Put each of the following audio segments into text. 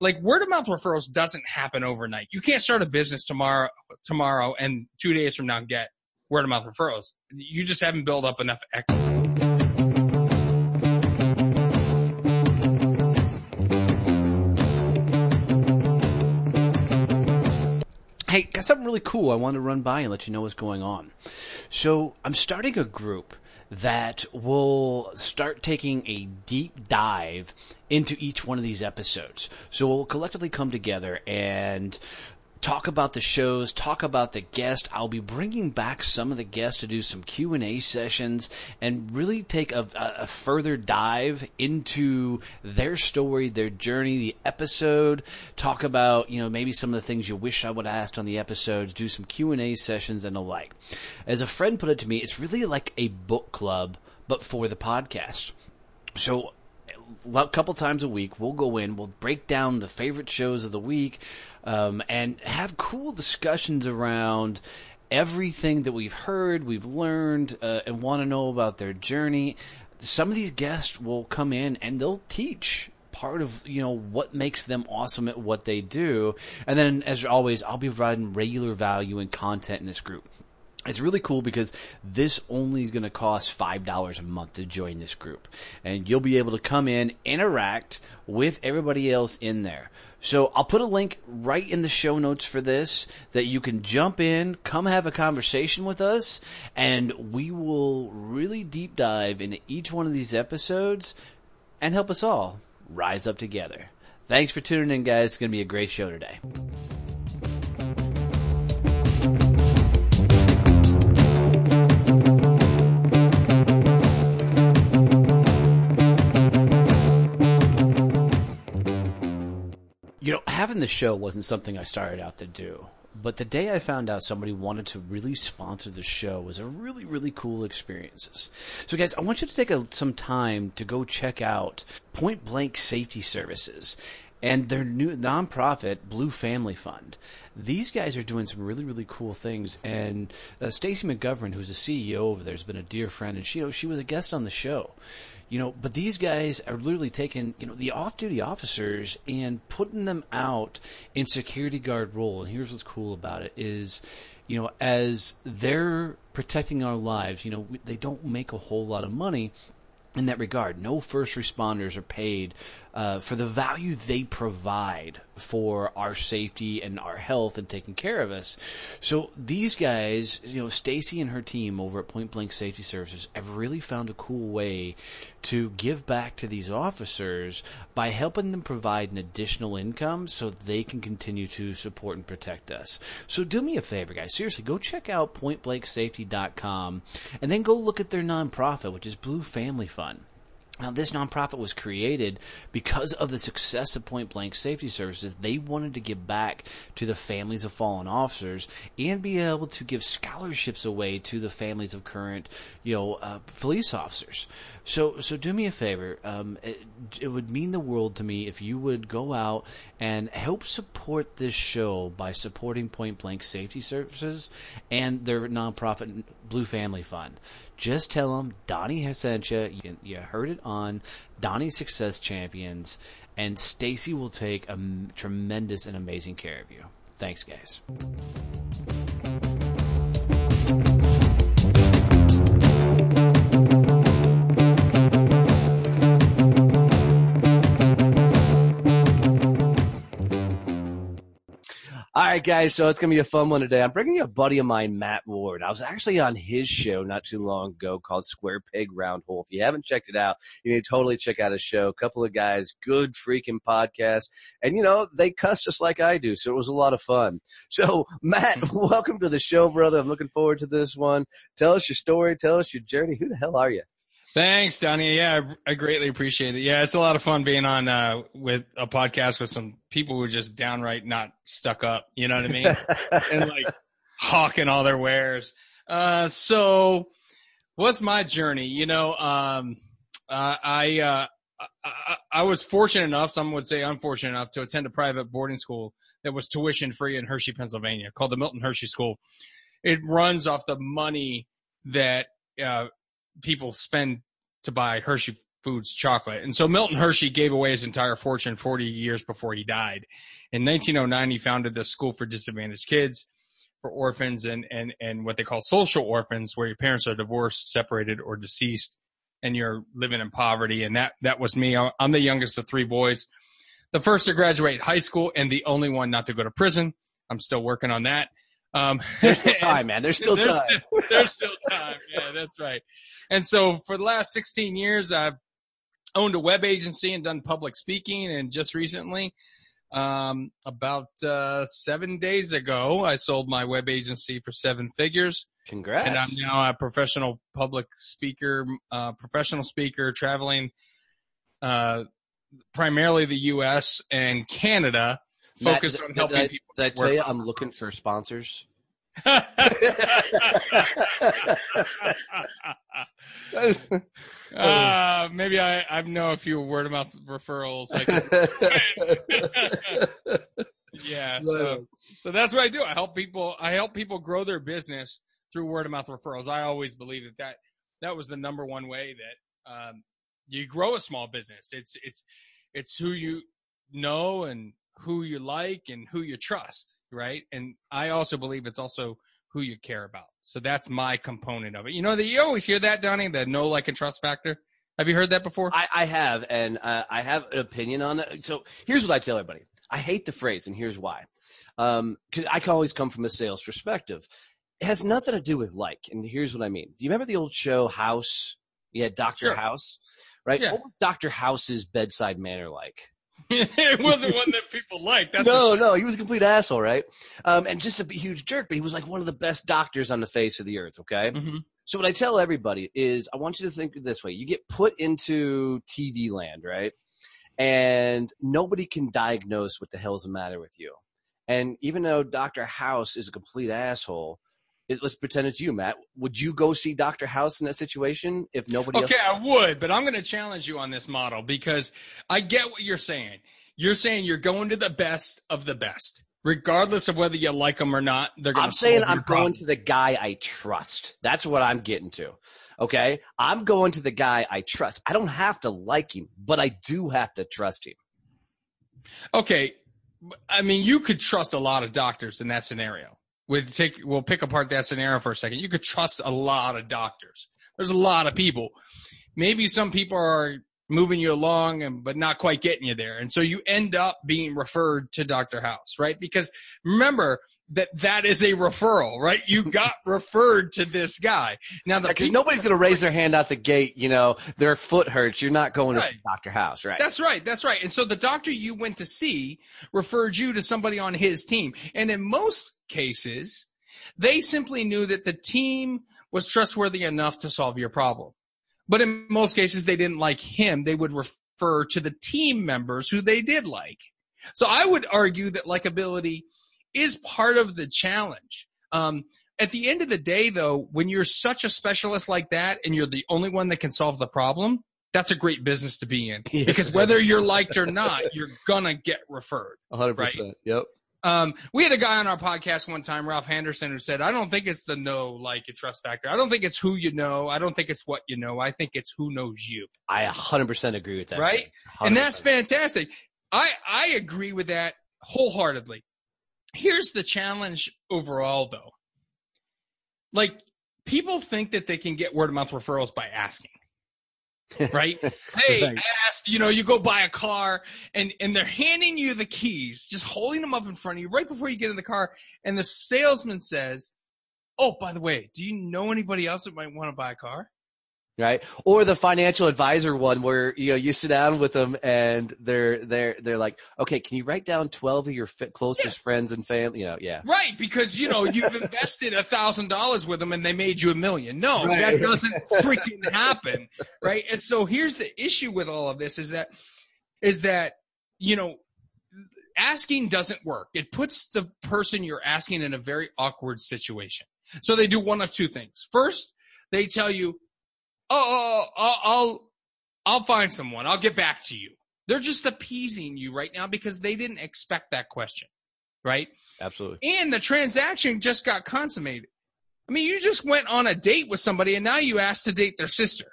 like word of mouth referrals doesn't happen overnight. You can't start a business tomorrow and 2 days from now get word of mouth referrals. You just haven't built up enough equity. Hey, got something really cool I wanted to run by and let you know what's going on. So I'm starting a group that will start taking a deep dive into each one of these episodes. So we'll collectively come together and talk about the shows, talk about the guest. I'll be bringing back some of the guests to do some Q&A sessions and really take a further dive into their story, their journey, the episode, talk about, maybe some of the things you wish I would have asked on the episodes, do some Q&A sessions and the like. As a friend put it to me, it's really like a book club, but for the podcast. So a couple times a week, we'll go in, we'll break down the favorite shows of the week, and have cool discussions around everything that we've heard, we've learned, and want to know about their journey. Some of these guests will come in and they'll teach part of, what makes them awesome at what they do. And then, as always, I'll be providing regular value and content in this group. It's really cool because this only is going to cost $5 a month to join this group. And you'll be able to come in, interact with everybody else in there. So I'll put a link right in the show notes for this that you can jump in, come have a conversation with us, and we will really deep dive into each one of these episodes and help us all rise up together. Thanks for tuning in, guys. It's going to be a great show today. Having the show wasn't something I started out to do, but the day I found out somebody wanted to really sponsor the show was a really, really cool experience. So guys, I want you to take some time to go check out Point Blank Safety Services and their new nonprofit, Blue Family Fund. These guys are doing some really, really cool things. And Stacy McGovern, who's the CEO over there, has been a dear friend, and she was a guest on the show. But these guys are literally taking, the off-duty officers and putting them out in security guard role. And here's what's cool about it is, as they're protecting our lives, they don't make a whole lot of money in that regard. No first responders are paid for the value they provide for our safety and our health and taking care of us. So these guys, Stacy and her team over at Point Blank Safety Services have really found a cool way to give back to these officers by helping them provide an additional income so they can continue to support and protect us. So do me a favor, guys. Seriously, go check out pointblanksafety.com and then go look at their nonprofit, which is Blue Family Fund. Now, this nonprofit was created because of the success of Point Blank Safety Services. They wanted to give back to the families of fallen officers and be able to give scholarships away to the families of current, police officers. So do me a favor. It would mean the world to me if you would go out and help support this show by supporting Point Blank Safety Services and their nonprofit Blue Family Fund. Just tell them Donnie has sent you. You heard it on Donnie's Success Champions, and Stacy will take a tremendous and amazing care of you. Thanks, guys. All right, guys, so it's going to be a fun one today. I'm bringing you a buddy of mine, Matt Ward. I was actually on his show not too long ago called Square Peg Round Hole. If you haven't checked it out, you need to totally check out his show. A couple of guys, good freaking podcast. And, they cuss just like I do, so it was a lot of fun. So, Matt, welcome to the show, brother. I'm looking forward to this one. Tell us your story. Tell us your journey. Who the hell are you? Thanks, Donnie. Yeah, I greatly appreciate it. Yeah, it's a lot of fun being on with a podcast with some people who are just downright not stuck up. You know what I mean? And hawking all their wares. So what's my journey? I was fortunate enough, some would say unfortunate enough, to attend a private boarding school that was tuition free in Hershey, Pennsylvania, called the Milton Hershey School. It runs off the money that people spend to buy Hershey Foods chocolate. And so Milton Hershey gave away his entire fortune 40 years before he died. In 1909, he founded the School for Disadvantaged Kids, for orphans and what they call social orphans, where your parents are divorced, separated, or deceased, and you're living in poverty. And that was me. I'm the youngest of 3 boys, the first to graduate high school and the only one not to go to prison. I'm still working on that. There's still time, man. There's still time. There's still time. Yeah, that's right. And so for the last 16 years, I've owned a web agency and done public speaking. And just recently, about 7 days ago, I sold my web agency for 7 figures. Congrats. And I'm now a professional public speaker, traveling primarily the U.S. and Canada, focused on helping people. Did I tell you I'm looking for sponsors? Maybe I know a few word of mouth referrals. Yeah, so that's what I do. I help people grow their business through word of mouth referrals. I always believe that was the number one way that you grow a small business. It's who you know and who you like and who you trust, right? And I also believe it's also who you care about. So that's my component of it. You know that you always hear that, Donnie, the know, like, and trust factor. Have you heard that before? I have, and I have an opinion on that. So here's what I tell everybody. I hate the phrase, and here's why. Because I can always come from a sales perspective. It has nothing to do with like, and here's what I mean. Do you remember the old show House? Yeah, Dr. House, right? Yeah. What was Dr. House's bedside manner like? It wasn't one that people liked. No, he was a complete asshole, right? And just a huge jerk, but he was like one of the best doctors on the face of the earth, okay? Mm-hmm. So what I tell everybody is I want you to think this way. You get put into TV land, right? And nobody can diagnose what the hell's the matter with you. And even though Dr. House is a complete asshole, let's pretend it's you, Matt. Would you go see Dr. House in that situation if nobody else? Okay, I would, but I'm going to challenge you on this model because I get what you're saying. You're saying you're going to the best of the best, regardless of whether you like them or not. They're going to solve your problem. I'm going to the guy I trust. That's what I'm getting to. Okay? I'm going to the guy I trust. I don't have to like him, but I do have to trust him. Okay. I mean, you could trust a lot of doctors in that scenario. We'll pick apart that scenario for a second. You could trust a lot of doctors. There's a lot of people. Maybe some people are moving you along, but not quite getting you there. And so you end up being referred to Dr. House, right? Because remember that is a referral, right? You got referred to this guy. Now, because nobody's going to raise their hand out the gate, their foot hurts. You're not going to see Dr. House, right? That's right. And so the doctor you went to see referred you to somebody on his team. And in most cases, they simply knew that the team was trustworthy enough to solve your problem. But in most cases, they didn't like him. They would refer to the team members who they did like. So I would argue that likability is part of the challenge. At the end of the day, though, when you're such a specialist like that and you're the only one that can solve the problem, that's a great business to be in. Yes. Because whether you're liked or not, you're going to get referred. 100%. Right? Yep. We had a guy on our podcast one time, Ralph Henderson, who said, I don't think it's the know, like, and trust factor. I don't think it's who you know. I don't think it's what you know. I think it's who knows you. I 100% agree with that. Right? And that's fantastic. I agree with that wholeheartedly. Here's the challenge overall, though. Like, people think that they can get word-of-mouth referrals by asking. Right? Hey, ask, you go buy a car and they're handing you the keys, just holding them up in front of you right before you get in the car. And the salesman says, oh, by the way, do you know anybody else that might want to buy a car? Right. Or the financial advisor one where, you sit down with them and they're like, okay, can you write down 12 of your closest friends and family? Yeah. Right. Because, you've invested $1,000 with them and they made you $1 million. No, right. That doesn't freaking happen. Right. And so here's the issue with all of this is that, asking doesn't work. It puts the person you're asking in a very awkward situation. So they do one of two things. First, they tell you, I'll find someone. I'll get back to you. They're just appeasing you right now because they didn't expect that question, right? Absolutely. And the transaction just got consummated. I mean, you just went on a date with somebody and now you asked to date their sister.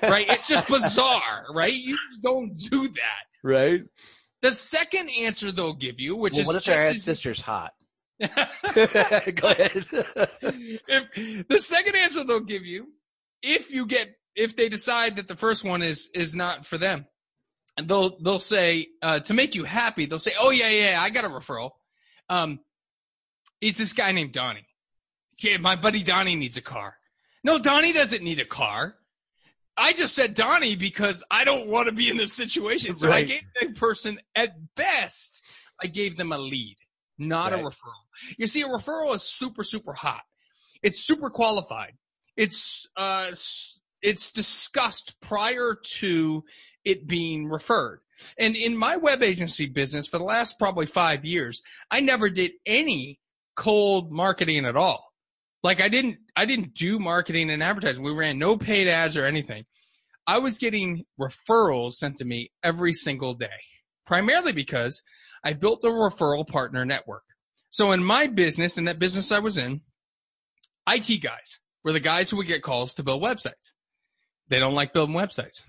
right? It's just bizarre, right? You just don't do that. Right. The second answer they'll give you, which is what if their sister's hot? Go ahead. The second answer they'll give you, if they decide that the first one is not for them, they'll say, to make you happy, they'll say, oh yeah, I got a referral. It's this guy named Donnie. Yeah, my buddy Donnie needs a car. No, Donnie doesn't need a car. I just said Donnie because I don't want to be in this situation. So right. I gave the person, at best, I gave them a lead, not a referral. You see, a referral is super, super hot. It's super qualified. It's discussed prior to it being referred. And in my web agency business for the last probably 5 years, I never did any cold marketing at all. Like I didn't do marketing and advertising. We ran no paid ads or anything. I was getting referrals sent to me every single day, primarily because I built a referral partner network. So in my business, in that business I was in, IT guys were the guys who would get calls to build websites. They don't like building websites.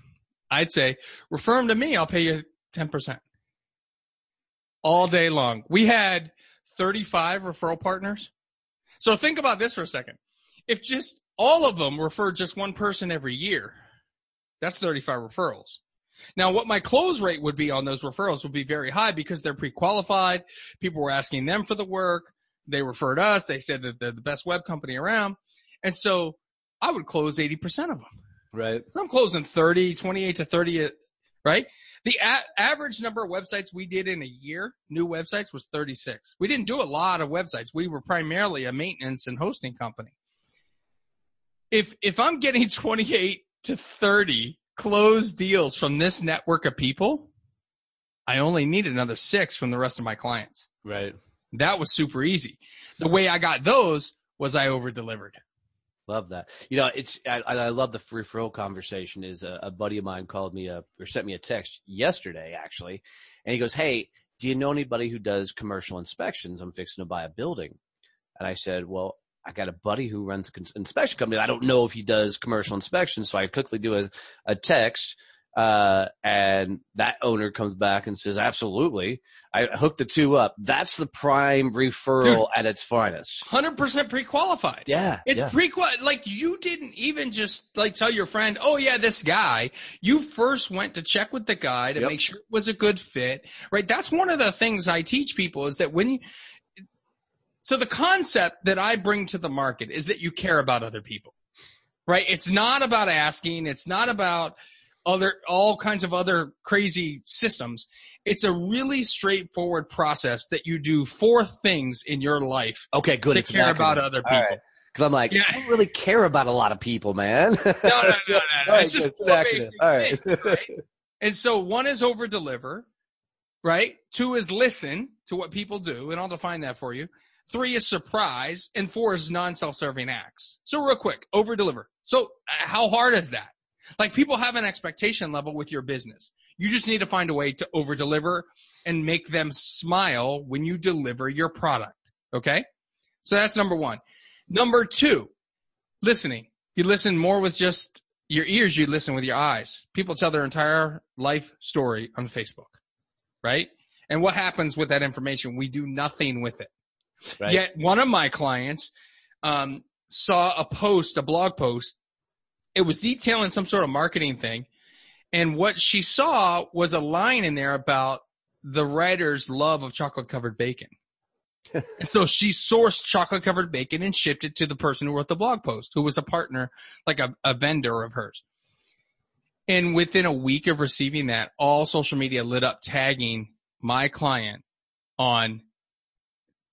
I'd say, refer them to me. I'll pay you 10%. All day long. We had 35 referral partners. So think about this for a second. If just all of them referred just one person every year, that's 35 referrals. Now, what my close rate would be on those referrals would be very high because they're pre-qualified. People were asking them for the work. They referred us. They said that they're the best web company around. And so I would close 80% of them. Right. So I'm closing 28 to 30, right? The average number of websites we did in a year, new websites, was 36. We didn't do a lot of websites. We were primarily a maintenance and hosting company. If I'm getting 28 to 30 closed deals from this network of people, I only need another 6 from the rest of my clients. Right. That was super easy. The way I got those was I over-delivered. Love that. You know, I love the referral conversation. Is a buddy of mine called me or sent me a text yesterday, actually. And he goes, hey, do you know anybody who does commercial inspections? I'm fixing to buy a building. And I said, well, I got a buddy who runs an inspection company. I don't know if he does commercial inspections. So I quickly do a text. And that owner comes back and says, absolutely. I hooked the two up. That's the prime referral at its finest. 100% pre-qualified. Yeah. It's pre-qualified. Like you didn't even just like tell your friend, oh yeah, this guy. You first went to check with the guy to make sure it was a good fit, right? That's one of the things I teach people is that so the concept that I bring to the market is that you care about other people, right? It's not about asking. It's not about all kinds of other crazy systems. It's a really straightforward process that you do 4 things in your life. Okay, good. To care about other people. Right. Because I'm like, I don't really care about a lot of people, man. No. It's just 4 basic things, right? And so 1 is over deliver, right? 2 is listen to what people do, and I'll define that for you. 3 is surprise, and 4 is non-self-serving acts. So real quick, over deliver. So how hard is that? Like people have an expectation level with your business. You just need to find a way to over deliver and make them smile when you deliver your product. Okay. So that's number 1. Number 2, listening. You listen more with just your ears. You listen with your eyes. People tell their entire life story on Facebook. Right. And what happens with that information? We do nothing with it. Right. Yet one of my clients, saw a blog post. It was detailing some sort of marketing thing. And what she saw was a line in there about the writer's love of chocolate-covered bacon. And so she sourced chocolate-covered bacon and shipped it to the person who wrote the blog post, who was a partner, like a vendor of hers. And within a week of receiving that, all social media lit up tagging my client on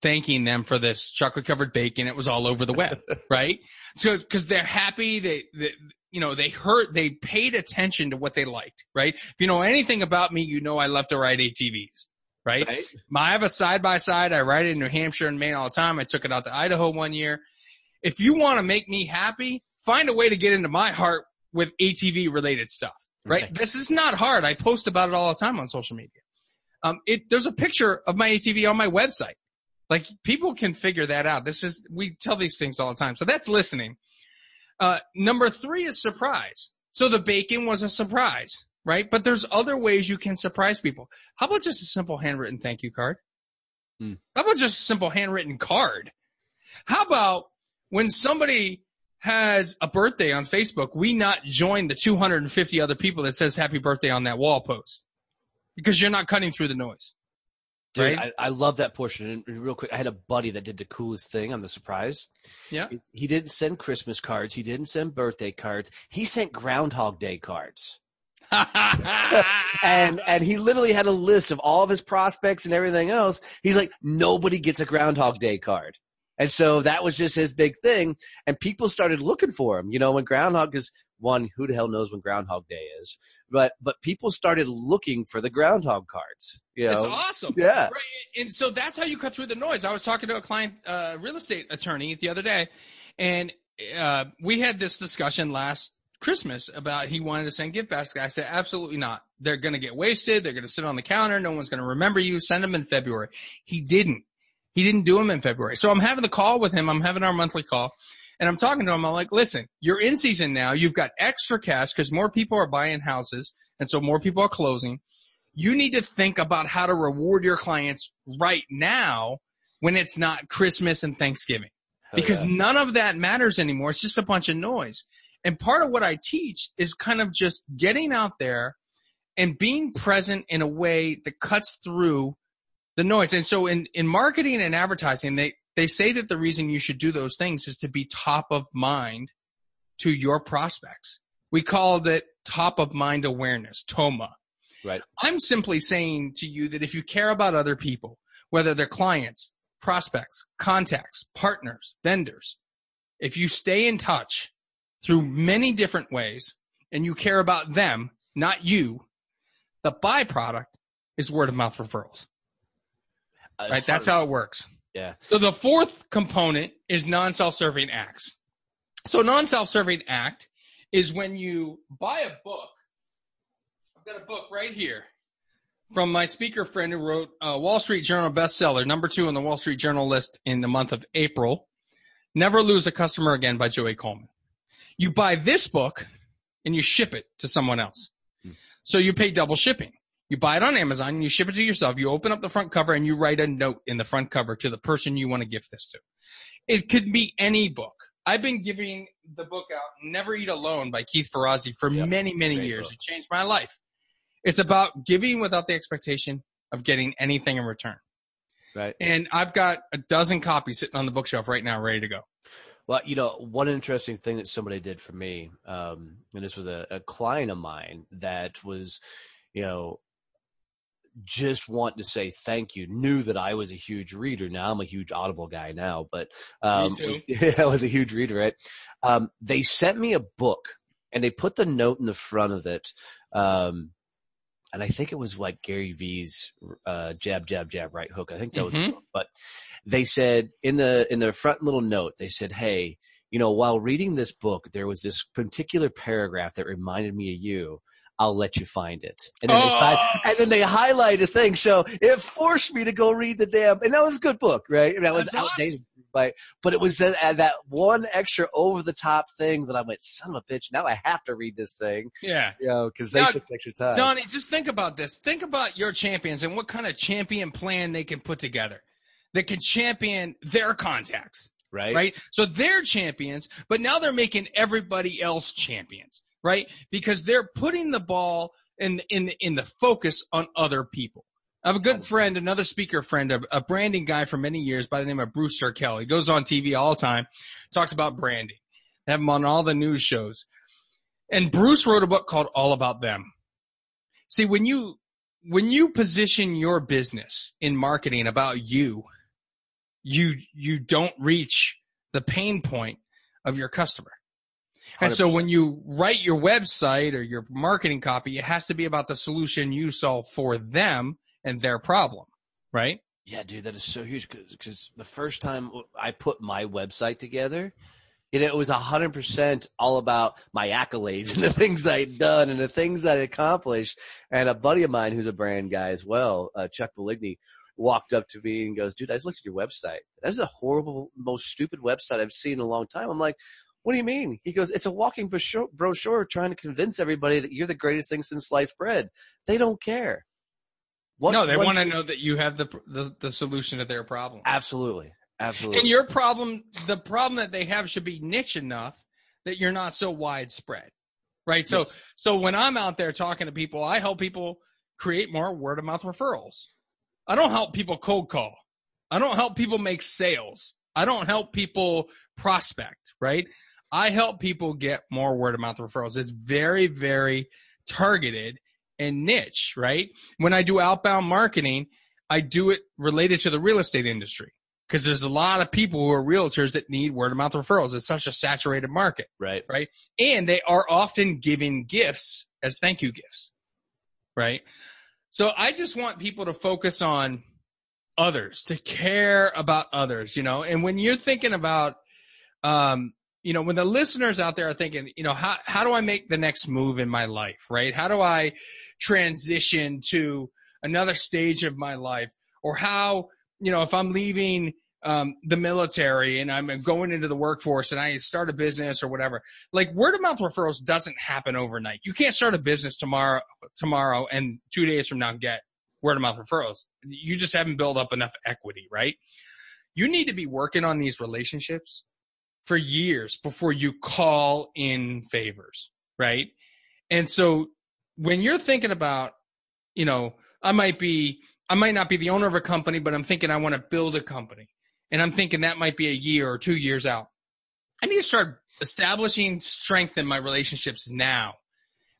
thanking them for this chocolate-covered bacon. It was all over the web, right? So, because they're happy, they paid attention to what they liked, right? If you know anything about me, you know I love to ride ATVs, right? I have a side-by-side. I ride it in New Hampshire and Maine all the time. I took it out to Idaho one year. If you want to make me happy, find a way to get into my heart with ATV-related stuff, right? Okay. This is not hard. I post about it all the time on social media. There's a picture of my ATV on my website. Like people can figure that out. We tell these things all the time. So that's listening. Number 3 is surprise. So the bacon was a surprise, right? But there's other ways you can surprise people. How about just a simple handwritten thank you card? How about just a simple handwritten card? How about when somebody has a birthday on Facebook, we not join the 250 other people that says happy birthday on that wall post because you're not cutting through the noise. Dude, right? I love that portion. And real quick, I had a buddy that did the coolest thing on the surprise. Yeah. He didn't send Christmas cards. He didn't send birthday cards. He sent Groundhog Day cards. and he literally had a list of all of his prospects and everything else. He's like, nobody gets a Groundhog Day card. And so that was just his big thing. And people started looking for him. You know, when Groundhog is one, who the hell knows when Groundhog Day is? But people started looking for the Groundhog cards. You know? It's awesome. Yeah. Right. And so that's how you cut through the noise. I was talking to a client, real estate attorney the other day, and we had this discussion last Christmas about he wanted to send gift baskets. I said, absolutely not. They're going to get wasted. They're going to sit on the counter. No one's going to remember you. Send them in February. He didn't do them in February. So I'm having the call with him. I'm having our monthly call. And I'm talking to him. I'm like, listen, you're in season now. You've got extra cash because more people are buying houses. And so more people are closing. You need to think about how to reward your clients right now when it's not Christmas and Thanksgiving. Because none of that matters anymore. It's just a bunch of noise. And part of what I teach is kind of just getting out there and being present in a way that cuts through the noise. And so in marketing and advertising, they say that the reason you should do those things is to be top of mind to your prospects. We call it top of mind awareness, TOMA. Right. I'm simply saying to you that if you care about other people, whether they're clients, prospects, contacts, partners, vendors, if you stay in touch through many different ways and you care about them, not you, the byproduct is word of mouth referrals. Right? That's how it works. Yeah. So the fourth component is non-self-serving acts. So non-self-serving act is when you buy a book. I've got a book right here from my speaker friend who wrote Wall Street Journal bestseller, #2 on the Wall Street Journal list in the month of April, Never Lose a Customer Again by Joey Coleman. You buy this book and you ship it to someone else. So you pay double shipping. You buy it on Amazon and you ship it to yourself. You open up the front cover and you write a note in the front cover to the person you want to gift this to. It could be any book. I've been giving the book out, Never Eat Alone by Keith Ferrazzi for many, many years. It changed my life. It's about giving without the expectation of getting anything in return. Right. And I've got a dozen copies sitting on the bookshelf right now, ready to go. Well, you know, one interesting thing that somebody did for me, and this was a client of mine that was, you know, just wanting to say thank you, knew that I was a huge reader. Now I'm a huge Audible guy now, but Me too. I was a huge reader, right? They sent me a book and they put the note in the front of it. And I think it was like Gary V's jab, jab, jab, right hook. I think that was the book. But they said in the front little note, they said, hey, you know, while reading this book, there was this particular paragraph that reminded me of you. I'll let you find it. And then, they highlight a thing. So it forced me to go read the damn, and that was a good book, right? And that was outdated, right? But it was that one extra over the top thing that I went, son of a bitch, now I have to read this thing. Yeah. You know, because they took extra time. Donnie, just think about this. Think about your champions and what kind of champion plan they can put together that can champion their contacts. Right? So they're champions, but now they're making everybody else champions. Right? Because they're putting the ball in the focus on other people. I have a good friend, another speaker friend, a branding guy for many years by the name of Bruce Kelly. He goes on TV all the time, talks about branding. They have him on all the news shows. And Bruce wrote a book called All About Them. See, when you position your business in marketing about you don't reach the pain point of your customer. And 100%. so when you write your website or your marketing copy, it has to be about the solution you solve for them and their problem, right? Yeah, dude, that is so huge because the first time I put my website together, it was 100% all about my accolades and the things I'd done and the things I'd accomplished. And a buddy of mine who's a brand guy as well, Chuck Beligny, walked up to me and goes, dude, I just looked at your website. That's a horrible, most stupid website I've seen in a long time. I'm like, What do you mean? He goes, it's a walking brochure trying to convince everybody that you're the greatest thing since sliced bread. They don't care. No, they want to know that you have the solution to their problem. Absolutely. Absolutely. And your problem, the problem that they have should be niche enough that you're not so widespread, right? So, Yes. So when I'm out there talking to people, I help people create more word of mouth referrals. I don't help people cold call. I don't help people make sales. I don't help people prospect, right? I help people get more word of mouth referrals. It's very, very targeted and niche, right? When I do outbound marketing, I do it related to the real estate industry because there's a lot of people who are realtors that need word of mouth referrals. It's such a saturated market, Right. right? And they are often giving gifts as thank you gifts, right? So I just want people to focus on others, to care about others, and when you're thinking about, when the listeners out there are thinking, how do I make the next move in my life, right? How do I transition to another stage of my life? Or how, if I'm leaving the military and I'm going into the workforce and I start a business or whatever, like word of mouth referrals doesn't happen overnight. You can't start a business tomorrow and 2 days from now get word of mouth referrals. You just haven't built up enough equity, right? You need to be working on these relationships for years before you call in favors, right? And so when you're thinking about, I might not be the owner of a company, but I'm thinking I want to build a company. And I'm thinking that might be a year or 2 years out. I need to start establishing strength in my relationships now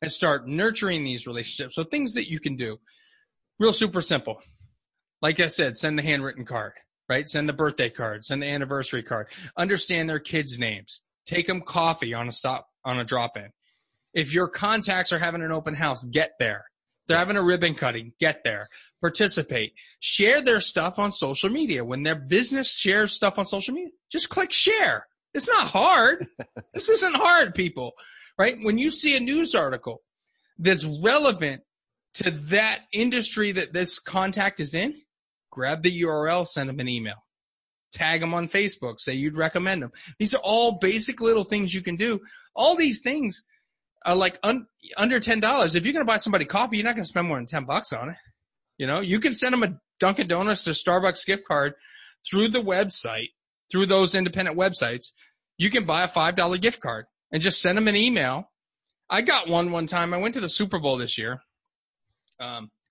and start nurturing these relationships. So things that you can do. Real super simple. Like I said, send the handwritten card, right? Send the birthday card, send the anniversary card. Understand their kids' names. Take them coffee on a drop-in. If your contacts are having an open house, get there. They're having a ribbon cutting, get there. Participate. Share their stuff on social media. When their business shares stuff on social media, just click share. It's not hard. This isn't hard, people, right? When you see a news article that's relevant to that industry that this contact is in, grab the URL, send them an email. Tag them on Facebook, say you'd recommend them. These are all basic little things you can do. All these things are like under $10. If you're going to buy somebody coffee, you're not going to spend more than $10 on it. You can send them a Dunkin' Donuts or Starbucks gift card through the website, through those independent websites. You can buy a $5 gift card and just send them an email. I got one time. I went to the Super Bowl this year.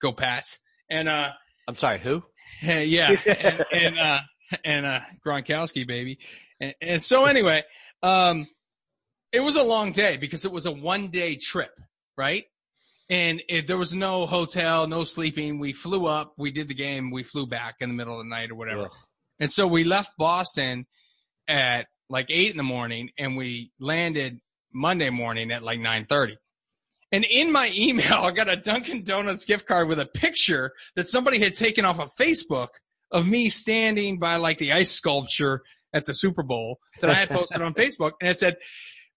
Go Pats. And I'm sorry, who? Yeah. and Gronkowski, baby. And so anyway, it was a long day because it was a 1-day trip, right? And there was no hotel, no sleeping. We flew up, we did the game, we flew back in the middle of the night or whatever. Ugh. And so we left Boston at like 8 a.m. and we landed Monday morning at like 9:30. And in my email, I got a Dunkin' Donuts gift card with a picture that somebody had taken off of Facebook of me standing by like the ice sculpture at the Super Bowl that I had posted on Facebook. And it said,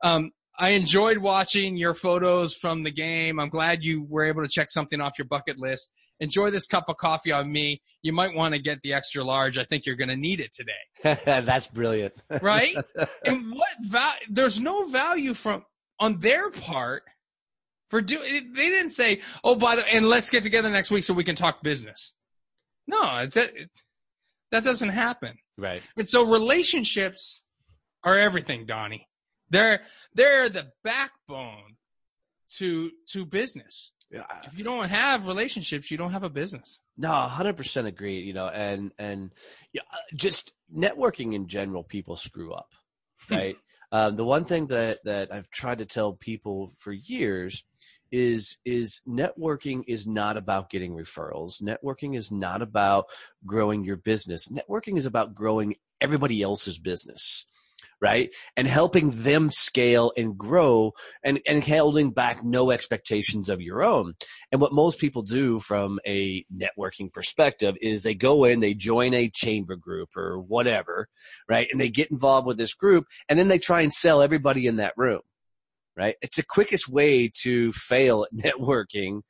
I enjoyed watching your photos from the game. I'm glad you were able to check something off your bucket list. Enjoy this cup of coffee on me. You might want to get the extra large. I think you're going to need it today. That's brilliant. Right? And there's no value on their part for they didn't say, oh, and let's get together next week so we can talk business. No, that doesn't happen. Right. And so relationships are everything, Donnie. They're the backbone to business. Yeah. If you don't have relationships, you don't have a business. No, 100% agree. And just networking in general, people screw up, right? The one thing that I've tried to tell people for years is networking is not about getting referrals. Networking is not about growing your business. Networking is about growing everybody else's business, right? And helping them scale and grow and holding back no expectations of your own. And what most people do from a networking perspective is they go in, they join a chamber group or whatever, right? And they get involved with this group and then they try and sell everybody in that room. Right? It's the quickest way to fail at networking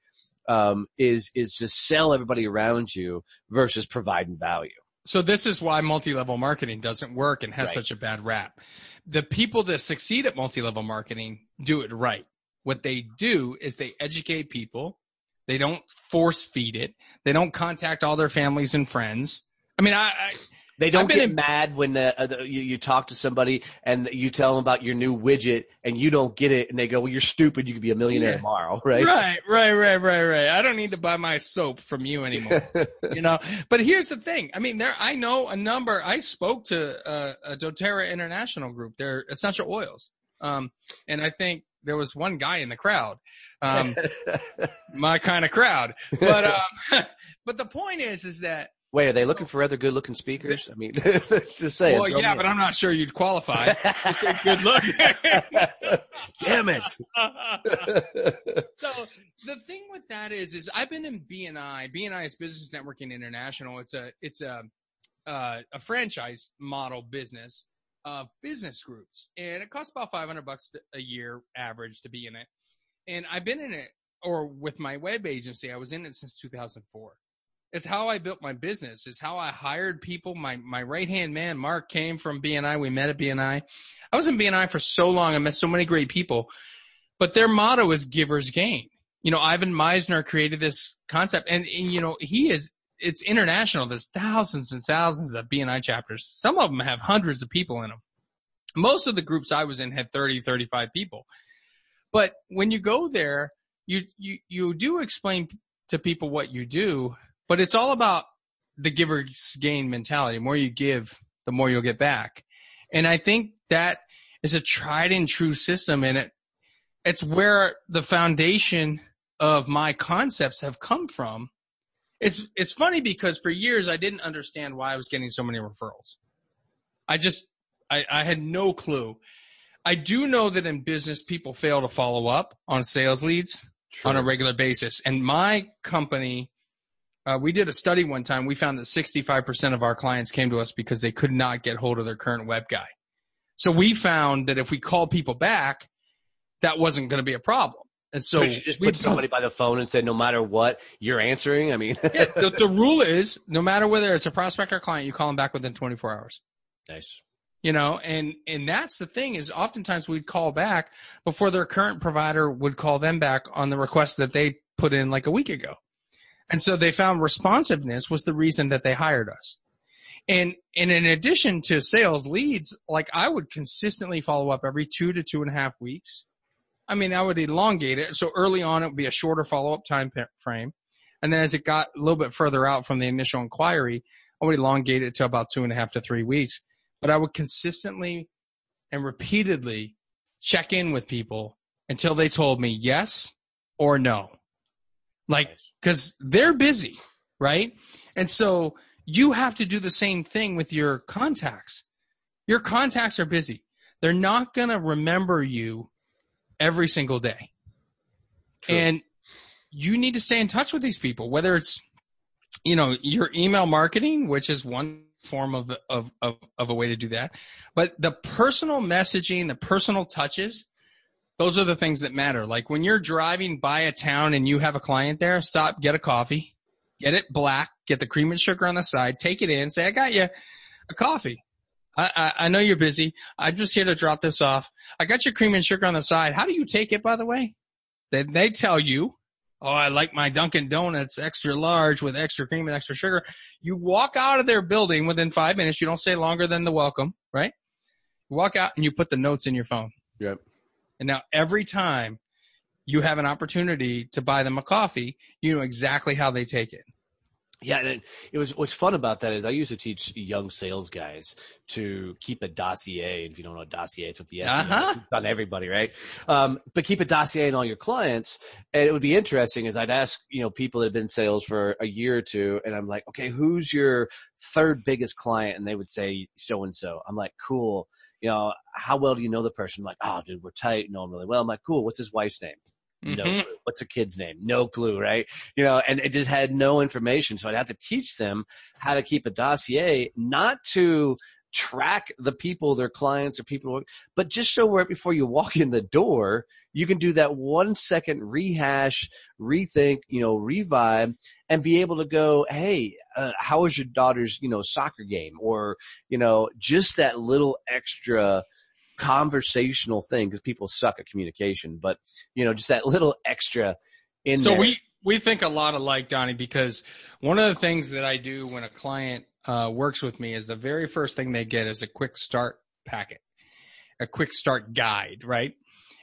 is just sell everybody around you versus providing value. So this is why multi-level marketing doesn't work and has Right. such a bad rap. The people that succeed at multi-level marketing do it right. What they do is they educate people. They don't force feed it. They don't contact all their families and friends. I mean, They don't get mad when you talk to somebody and you tell them about your new widget and you don't get it, and they go, "Well, you're stupid. You could be a millionaire tomorrow," right? Right. I don't need to buy my soap from you anymore, you know. But here's the thing. I mean, I know a number. I spoke to a doTERRA International group. They're essential oils, and I think there was one guy in the crowd, my kind of crowd. But but the point is that. Wait, are they looking for other good-looking speakers? I mean, just saying. Well, yeah, but I'm not sure you'd qualify. You said good look. Damn it. So the thing with that is I've been in BNI. BNI is Business Networking International. It's a franchise model business of business groups, and it costs about $500 a year average to be in it. And I've been in it, or with my web agency, I was in it since 2004. It's how I built my business. It's how I hired people. My right-hand man, Mark, came from BNI. We met at BNI. I was in BNI for so long. I met so many great people. But their motto is givers gain. You know, Ivan Meisner created this concept. And you know, it's international. There's thousands and thousands of BNI chapters. Some of them have hundreds of people in them. Most of the groups I was in had 30, 35 people. But when you go there, you do explain to people what you do. But it's all about the giver's gain mentality. The more you give, the more you'll get back. And I think that is a tried and true system. And it's where the foundation of my concepts have come from. It's funny because for years I didn't understand why I was getting so many referrals. I had no clue. I do know that in business, people fail to follow up on sales leads on a regular basis. And my company, we did a study one time. We found that 65% of our clients came to us because they could not get hold of their current web guy. So we found that if we called people back, that wasn't going to be a problem. And so you just put somebody by the phone and said, no matter what, you're answering. I mean, yeah, the rule is no matter whether it's a prospect or client, you call them back within 24 hours. Nice. You know, and that's the thing is oftentimes we'd call back before their current provider would call them back on the request that they put in like a week ago. And so they found responsiveness was the reason that they hired us. And in addition to sales leads, like I would consistently follow up every 2 to 2.5 weeks. I mean, I would elongate it. So early on, it would be a shorter follow-up time frame. And then as it got a little bit further out from the initial inquiry, I would elongate it to about 2.5 to 3 weeks. But I would consistently and repeatedly check in with people until they told me yes or no. Like, because they're busy, right? And so you have to do the same thing with your contacts. Your contacts are busy. They're not going to remember you every single day. True. And you need to stay in touch with these people, whether it's, you know, your email marketing, which is one form of a way to do that. But the personal messaging, the personal touches, those are the things that matter. Like when you're driving by a town and you have a client there, stop, get a coffee, get it black, get the cream and sugar on the side, take it in, say, I got you a coffee. I know you're busy. I'm just here to drop this off. I got your cream and sugar on the side. How do you take it, by the way? They tell you, oh, I like my Dunkin' Donuts extra large with extra cream and extra sugar. You walk out of their building within 5 minutes. You don't stay longer than the welcome, right? You walk out and you put the notes in your phone. Yep. And now every time you have an opportunity to buy them a coffee, you know exactly how they take it. Yeah, and what's fun about that is I used to teach young sales guys to keep a dossier. And if you don't know a dossier, it's what the FDA it's on everybody, right? But keep a dossier on all your clients. And it would be interesting is I'd ask, you know, people that have been in sales for a year or two, and I'm like, okay, who's your third biggest client? And they would say so-and-so. I'm like, cool. You know, how well do you know the person? I'm like, oh, dude, we're tight. Know him really well. I'm like, cool. What's his wife's name? No clue. What's a kid's name? No clue, right? You know, and it just had no information. So I'd have to teach them how to keep a dossier, not to track the people, their clients or people, but just so right before you walk in the door, you can do that 1 second rehash, rethink, revive, and be able to go, hey, how was your daughter's, soccer game? Or, just that little extra conversational thing, because people suck at communication, but, just that little extra in there. So we think a lot alike, Donnie, because one of the things that I do when a client works with me is the very first thing they get is a quick start packet, a quick start guide, right?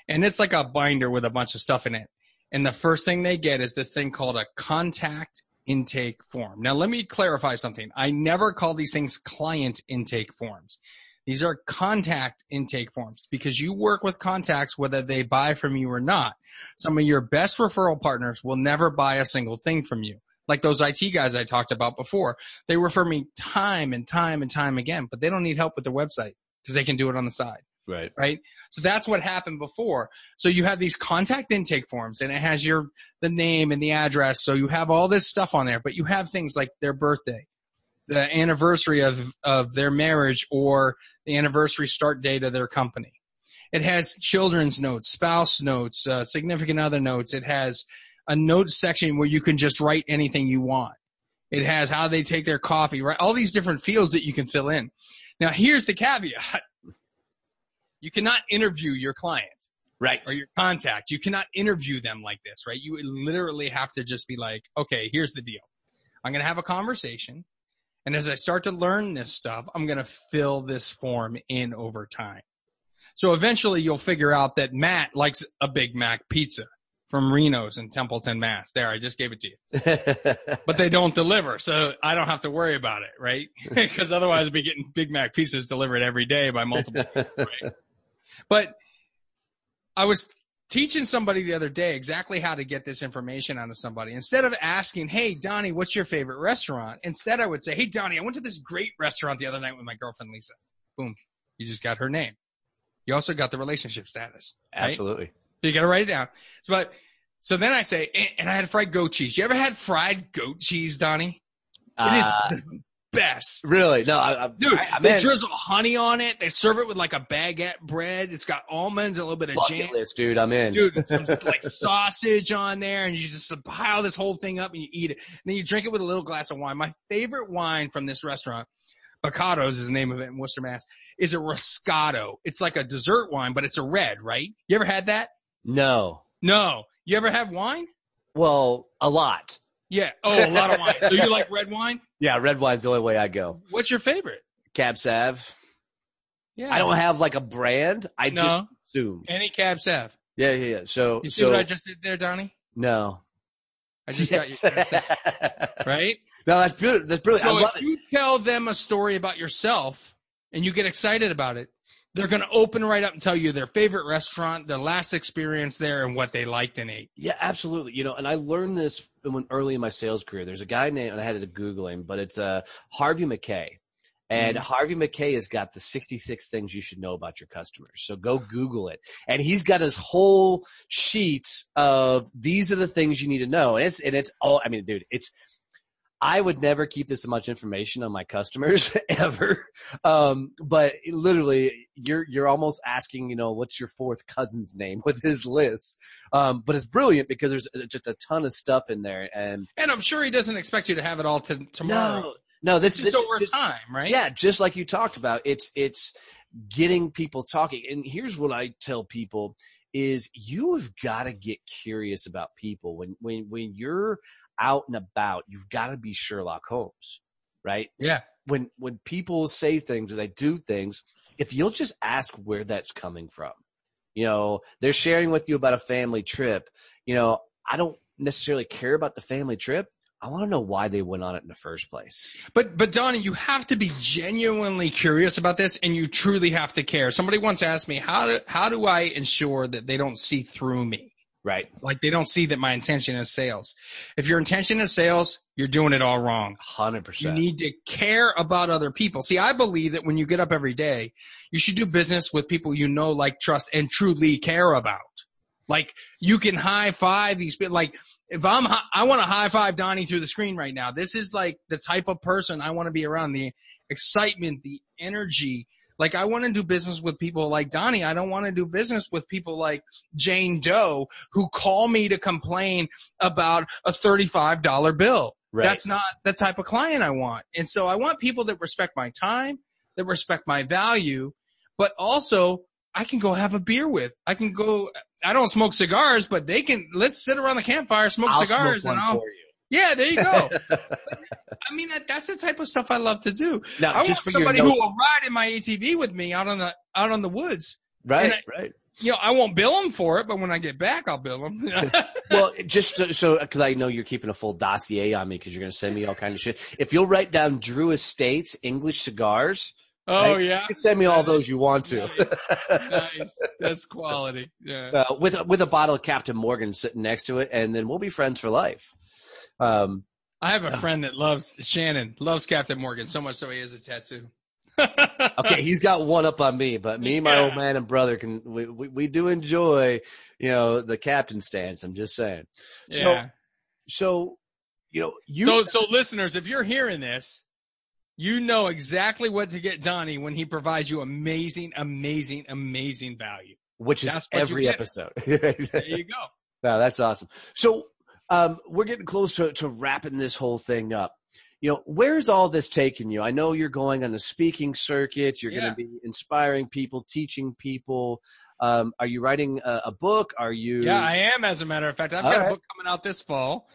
And it's like a binder with a bunch of stuff in it. And the first thing they get is this thing called a contact intake form. Now, let me clarify something. I never call these things client intake forms. These are contact intake forms because you work with contacts whether they buy from you or not. Some of your best referral partners will never buy a single thing from you. Like those IT guys I talked about before. They refer me time and time and time again, but they don't need help with their website because they can do it on the side. Right. So that's what happened before. So you have these contact intake forms and it has the name and the address. So you have all this stuff on there, but you have things like their birthday, the anniversary of their marriage, or the anniversary start date of their company. It has children's notes, spouse notes, significant other notes. It has a notes section where you can just write anything you want. It has how they take their coffee, right? All these different fields that you can fill in. Now, here's the caveat. You cannot interview your client, right, or your contact. You cannot interview them like this, right? You literally have to just be like, okay, here's the deal. I'm going to have a conversation. And as I start to learn this stuff, I'm going to fill this form in over time. So eventually you'll figure out that Matt likes a Big Mac pizza from Reno's in Templeton, Mass. There, I just gave it to you. But they don't deliver, so I don't have to worry about it, right? Because otherwise I'd be getting Big Mac pizzas delivered every day by multiple people, right? But I was teaching somebody the other day exactly how to get this information out of somebody. Instead of asking, hey, Donnie, what's your favorite restaurant? Instead, I would say, hey, Donnie, I went to this great restaurant the other night with my girlfriend, Lisa. Boom. You just got her name. You also got the relationship status. Right? Absolutely. You got to write it down. So then I say, and I had fried goat cheese. You ever had fried goat cheese, Donnie? It is the best. Really? No, dude. They drizzle honey on it. They serve it with like a baguette bread. It's got almonds, a little bit of jam. List, dude. I'm in. Dude, some like sausage on there, and you just pile this whole thing up and you eat it. And then you drink it with a little glass of wine. My favorite wine from this restaurant, Bocato's is the name of it in Worcester, Mass, is a Roscato. It's like a dessert wine, but it's a red, right? You ever had that? No. You ever have wine? Well, a lot. Yeah. Oh, a lot of wine. So you like red wine? Yeah, red wine's the only way I go. What's your favorite? Cab Sav. Yeah. I don't have like a brand. I just assume. Any Cab Sav. Yeah. So you see what I just did there, Donnie? No. I just got you Cab Sav. Right? No, that's brilliant. That's brilliant. So if you tell them a story about yourself and you get excited about it, they're going to open right up and tell you their favorite restaurant, their last experience there, and what they liked and ate. Yeah, absolutely. And I learned this early in my sales career. There's a guy named, and I had to Google him, but it's Harvey McKay. And Harvey McKay has got the 66 things you should know about your customers. So go Google it. And he's got his whole sheet of these are the things you need to know. And it's all, I mean, dude, I would never keep this much information on my customers ever. But literally you're almost asking, what's your fourth cousin's name with his list. But it's brilliant because there's just a ton of stuff in there. And I'm sure he doesn't expect you to have it all tomorrow. No, this is over time, right? Yeah. Just like you talked about, it's getting people talking. And here's what I tell people is you've got to get curious about people when you're out and about. You've got to be Sherlock Holmes, right? Yeah. When people say things or they do things, if you'll just ask where that's coming from, they're sharing with you about a family trip. I don't necessarily care about the family trip. I want to know why they went on it in the first place. But Donnie, you have to be genuinely curious about this, and you truly have to care. Somebody once asked me, how do I ensure that they don't see through me? Right. Like they don't see that my intention is sales. If your intention is sales, you're doing it all wrong. 100%. You need to care about other people. See, I believe that when you get up every day, you should do business with people you know, like, trust, and truly care about. Like you can high five these people. Like if I want to high five Donnie through the screen right now. This is like the type of person I want to be around. The excitement, the energy. Like, I want to do business with people like Donnie. I don't want to do business with people like Jane Doe who call me to complain about a $35 bill. Right. That's not the type of client I want. And so I want people that respect my time, that respect my value, but also I can go have a beer with. I don't smoke cigars, but let's sit around the campfire, smoke cigars, smoke one for you. Yeah, there you go. I mean, that's the type of stuff I love to do. Now, I want somebody who will ride in my ATV with me out on the woods. Right, right. I won't bill them for it, but when I get back, I'll bill them. Well, just so because I know you're keeping a full dossier on me because you're going to send me all kind of shit. If you'll write down Drew Estates English cigars. Oh, right, yeah. You can send me all those you want to. Nice. That's quality. Yeah. With a bottle of Captain Morgan sitting next to it, and then we'll be friends for life. I have a friend that loves Captain Morgan so much so he has a tattoo. Okay, he's got one up on me, but me and my old man and brother we do enjoy, the captain stance. I'm just saying. Yeah. So listeners, if you're hearing this, you know exactly what to get Donnie when he provides you amazing, amazing, amazing value. Which is every episode. There you go. Wow, that's awesome. So we're getting close to wrapping this whole thing up. Where's all this taking you? I know you're going on the speaking circuit. You're going to be inspiring people, teaching people. Are you writing a book? Are you? Yeah, I am. As a matter of fact, I've got a book coming out this fall.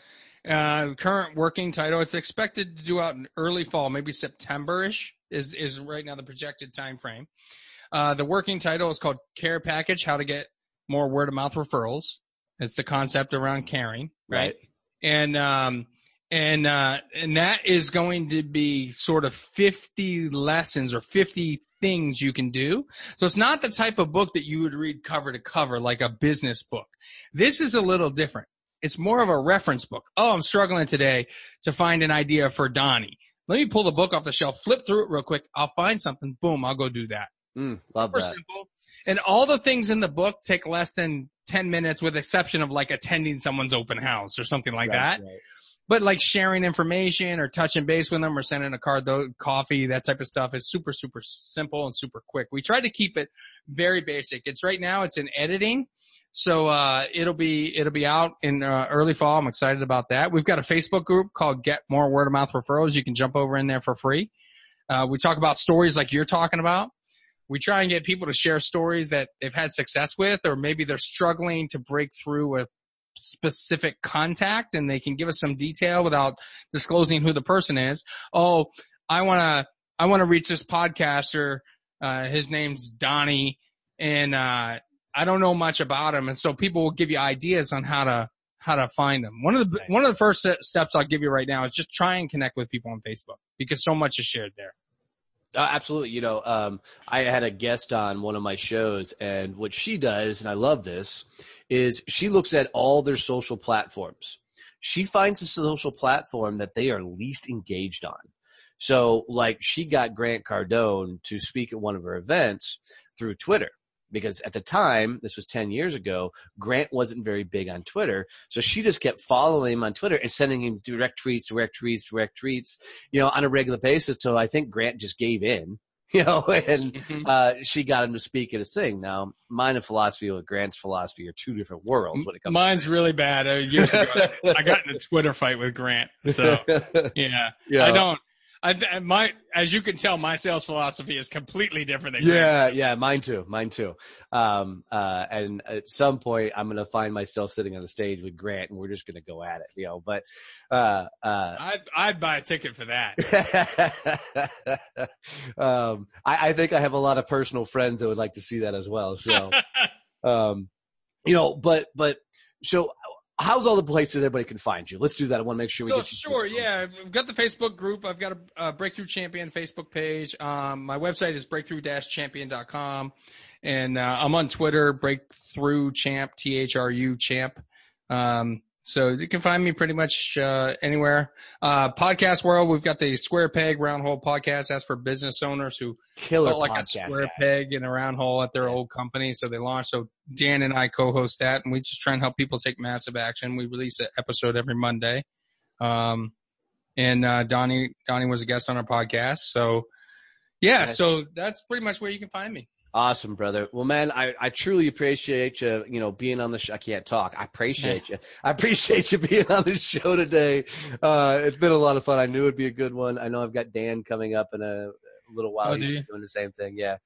Current working title. It's expected to do out in early fall, maybe September-ish is right now the projected time frame. The working title is called Care Package: How to Get More Word of Mouth Referrals. It's the concept around caring, right? And that is going to be sort of 50 lessons or 50 things you can do. So it's not the type of book that you would read cover to cover like a business book. This is a little different. It's more of a reference book. Oh, I'm struggling today to find an idea for Donnie. Let me pull the book off the shelf, flip through it real quick. I'll find something. Boom, I'll go do that. Love that. Simple. And all the things in the book take less than 10 minutes with exception of like attending someone's open house or something like that. Right. But like sharing information or touching base with them or sending a card, coffee, that type of stuff is super, super simple and super quick. We try to keep it very basic. Right now it's in editing. So, it'll be out in early fall. I'm excited about that. We've got a Facebook group called Get More Word of Mouth Referrals. You can jump over in there for free. We talk about stories like you're talking about. We try and get people to share stories that they've had success with, or maybe they're struggling to break through a specific contact and they can give us some detail without disclosing who the person is. Oh, I want to reach this podcaster. His name's Donnie, and I don't know much about him. And so people will give you ideas on how to find them. One of the first steps I'll give you right now is just try and connect with people on Facebook because so much is shared there. Absolutely. I had a guest on one of my shows, and what she does, and I love this, is she looks at all their social platforms. She finds the social platform that they are least engaged on. So, like, she got Grant Cardone to speak at one of her events through Twitter. Because at the time, this was 10 years ago, Grant wasn't very big on Twitter. So she just kept following him on Twitter and sending him direct tweets, on a regular basis till I think Grant just gave in, and she got him to speak at a thing. Now, mine and philosophy with Grant's philosophy are two different worlds when it comes Mine's really bad. Years ago, I got in a Twitter fight with Grant. So, yeah. I don't. As you can tell, my sales philosophy is completely different than Grant. Yeah, mine too. And at some point, I'm going to find myself sitting on the stage with Grant, and we're just going to go at it, But I'd buy a ticket for that. I think I have a lot of personal friends that would like to see that as well. So, so. How's all the places everybody can find you? Let's do that. I want to make sure we get you. Sure, yeah. We've got the Facebook group. I've got a Breakthrough Champion Facebook page. My website is breakthrough-champion.com. And I'm on Twitter, Breakthrough Champ, THRU Champ. So you can find me pretty much anywhere. Podcast world, we've got the Square Peg Round Hole podcast. That's for business owners who felt like a square peg in a round hole at their old company. So they launched. So Dan and I co-host that, and we just try and help people take massive action. We release an episode every Monday. And Donnie was a guest on our podcast. So Yeah, so that's pretty much where you can find me. Awesome, brother. Well, man, I truly appreciate you, being on the show. I can't talk. I appreciate you. I appreciate you being on the show today. It's been a lot of fun. I knew it'd be a good one. I know I've got Dan coming up in a little while. Oh, do He's you? doing the same thing. Yeah.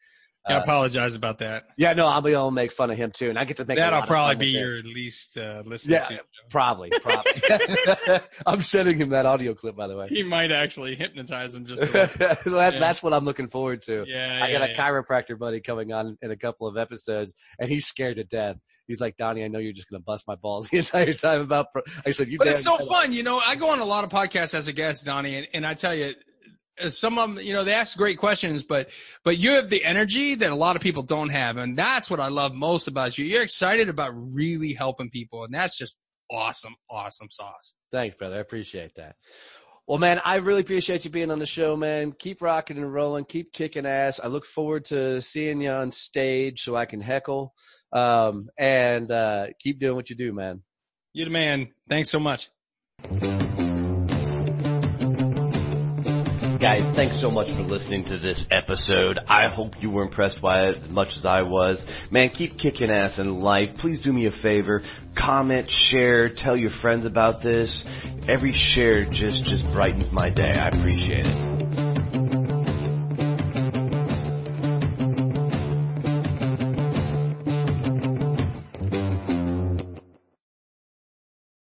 I apologize about that. Yeah, no, I'll be able to make fun of him too, and I get to make that'll probably be your least listened to. Probably. I'm sending him that audio clip, by the way. He might actually hypnotize him just a little. That's what I'm looking forward to. I got a yeah. chiropractor buddy coming on in a couple of episodes, and he's scared to death. He's like, Donnie, I know you're just going to bust my balls the entire time about. I said, but it's so fun, I go on a lot of podcasts as a guest, Donnie, and I tell you. Some of them, they ask great questions, but you have the energy that a lot of people don't have. And that's what I love most about you. You're excited about really helping people. And that's just awesome, awesome sauce. Thanks, brother. I appreciate that. Well, man, I really appreciate you being on the show, man. Keep rocking and rolling. Keep kicking ass. I look forward to seeing you on stage so I can heckle. And keep doing what you do, man. You're the man. Thanks so much. Guys, thanks so much for listening to this episode. I hope you were impressed by it as much as I was. Man, keep kicking ass in life. Please do me a favor. Comment, share, tell your friends about this. Every share just brightens my day. I appreciate it.